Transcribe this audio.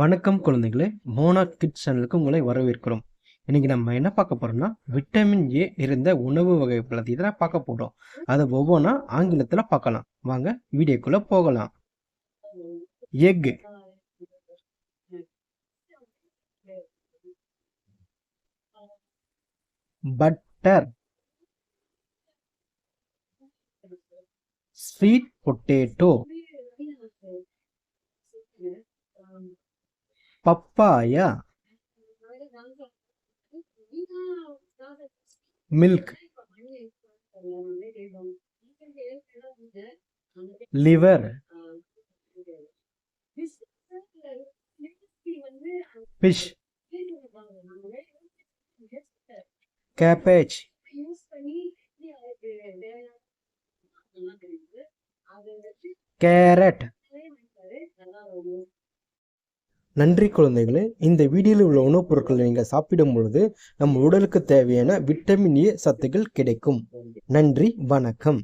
வணக்கம் குழந்தைகளே, மோனா கிட்ஸ் சேனலுக்கு உங்களை வரவேற்கிறோம். இன்னைக்கு நம்ம என்ன பார்க்க போறோம்னா விட்டமின் ஏ இருந்த உணவு வகை பற்றி தான் பார்க்க போறோம். அதை ஒவ்வொன்றா ஆங்கிலத்தில் பார்க்கலாம். வாங்க வீடியோக்குள்ள போகலாம். Egg, butter, sweet potato, papaya, milk, liver, fish, cabbage, carrot. நன்றி குழந்தைகளே. இந்த வீடியோவில் உள்ள உணவுப் பொருட்களை நீங்கள் சாப்பிடும் பொழுது நம்ம உடலுக்கு தேவையான விட்டமின் ஏ சத்துக்கள் கிடைக்கும். நன்றி, வணக்கம்.